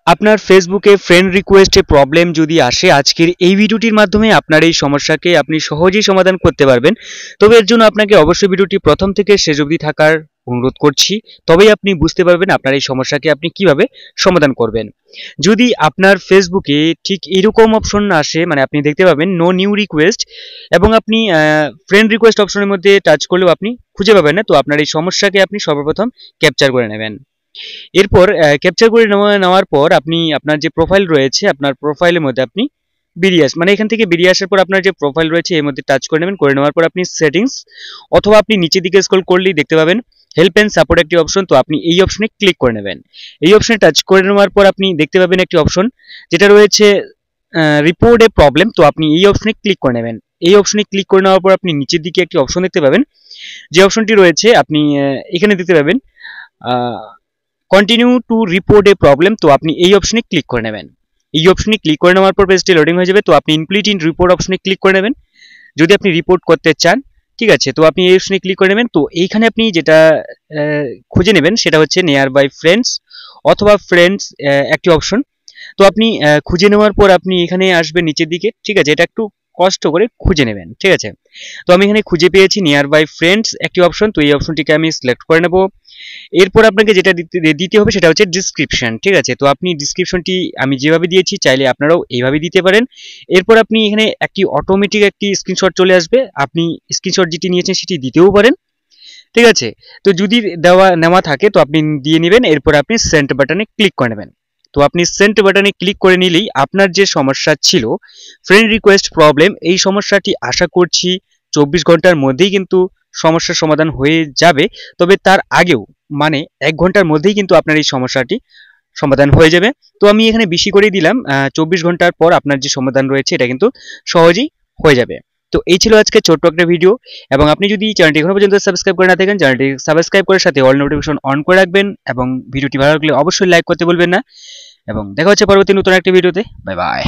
আপনার ফেসবুকে ফ্রেন্ড রিকোয়েস্টে প্রবলেম যদি আসে, আজকের এই ভিডিওটির মাধ্যমে আপনার এই সমস্যাকে আপনি সহজেই সমাধান করতে পারবেন। তবে এর জন্য আপনাকে অবশ্যই ভিডিওটি প্রথম থেকে শেষ অবধি থাকার অনুরোধ করছি, তবেই আপনি বুঝতে পারবেন আপনার এই সমস্যাকে আপনি কিভাবে সমাধান করবেন। যদি আপনার ফেসবুকে ঠিক এরকম অপশন না আসে, মানে আপনি দেখতে পাবেন নো নিউ রিকোয়েস্ট, এবং আপনি ফ্রেন্ড রিকোয়েস্ট অপশনের মধ্যে টাচ করলেও আপনি খুঁজে পাবেন না, তো আপনার এই সমস্যাকে আপনি সর্বপ্রথম ক্যাপচার করে নেবেন। এরপর ক্যাপচার করে নেওয়ার পর আপনি আপনার যে প্রোফাইল রয়েছে, আপনার প্রোফাইলের মধ্যে আপনি বেরিয়ে মানে এখান থেকে বেরিয়ে আসার পর আপনার যে প্রোফাইল রয়েছে এর মধ্যে টাচ করে নেবেন। করে নেওয়ার পর আপনি সেটিংস, অথবা আপনি নিচের দিকে স্ক্রল করলেই দেখতে পাবেন হেল্প অ্যান্ড সাপোর্ট একটি অপশন, তো আপনি এই অপশনে ক্লিক করে নেবেন। এই অপশনে টাচ করে নেওয়ার পর আপনি দেখতে পাবেন একটি অপশন যেটা রয়েছে রিপোর্ট এ প্রবলেম, তো আপনি এই অপশনে ক্লিক করে নেবেন। এই অপশনে ক্লিক করে নেওয়ার পর আপনি নিচের দিকে একটি অপশন দেখতে পাবেন, যে অপশনটি রয়েছে আপনি এখানে দেখতে পাবেন continue to report A problem, তো আপনি এই অপশনে ক্লিক করে নেবেন। এই অপশনে ক্লিক করে নেওয়ার পর পেজটি লোডিং হয়ে যাবে, তো আপনি ইনক্লুড ইন রিপোর্ট অপশনে ক্লিক করে নেবেন যদি আপনি রিপোর্ট করতে চান। ঠিক আছে, তো আপনি এই অপশনে ক্লিক করে নেবেন। তো এইখানে আপনি যেটা খুঁজে নেবেন সেটা হচ্ছে নিয়ার বাই ফ্রেন্ডস অথবা ফ্রেন্ডস একটি অপশন। তো আপনি খুঁজে নেওয়ার পর আপনি এখানে আসবেন নিচের দিকে। ঠিক আছে, এটা একটু কষ্ট করে খুঁজে নেবেন। ঠিক আছে, তো আমি এখানে খুঁজে পেয়েছি নিয়ার বাই ফ্রেন্ডস একটি অপশন, তো এই অপশনটিকে আমি সিলেক্ট করে নেব। এরপর আপনাকে যেটা দিতে হবে সেটা হচ্ছে ডিসক্রিপশন। ঠিক আছে, তো আপনি ডিসক্রিপশনটি আমি যেভাবে দিয়েছি চাইলে আপনারাও এইভাবে দিতে পারেন। এরপর আপনি এখানে একটি অটোমেটিক একটি স্ক্রিনশট চলে আসবে, আপনি স্ক্রিনশট যেটি নিয়েছেন সেটি দিতেও পারেন। ঠিক আছে, তো যদি নেওয়া থাকে তো আপনি দিয়ে নেবেন। এরপর আপনি সেন্ড বাটনে ক্লিক করে নেবেন। তো আপনি সেন্ড বাটনে ক্লিক করে নিলেই আপনার যে সমস্যা ছিল ফ্রেন্ড রিকোয়েস্ট প্রবলেম, এই সমস্যাটি আশা করছি 24 ঘন্টার মধ্যেই কিন্তু সমস্যার সমাধান হয়ে যাবে। তবে তার আগেও মানে 1 ঘন্টার মধ্যেই কিন্তু আপনার এই সমস্যাটি সমাধান হয়ে যাবে। তো আমি এখানে বেশি করেই দিলাম, 24 ঘন্টার পর আপনার যে সমাধান রয়েছে এটা কিন্তু সহজেই হয়ে যাবে। তো এই ছিল আজকে ছোট্ট একটা ভিডিও, এবং আপনি যদি চ্যানেলটি এখনো পর্যন্ত সাবস্ক্রাইব করে না থাকেন চ্যানেলটি সাবস্ক্রাইব করে সাথে অল নোটিফিকেশন অন করে রাখবেন, এবং ভিডিওটি ভালো লাগলে অবশ্যই লাইক করতে ভুলবেন না। এবং দেখা হচ্ছে পরবর্তী নতুন একটা ভিডিওতে। Bye bye.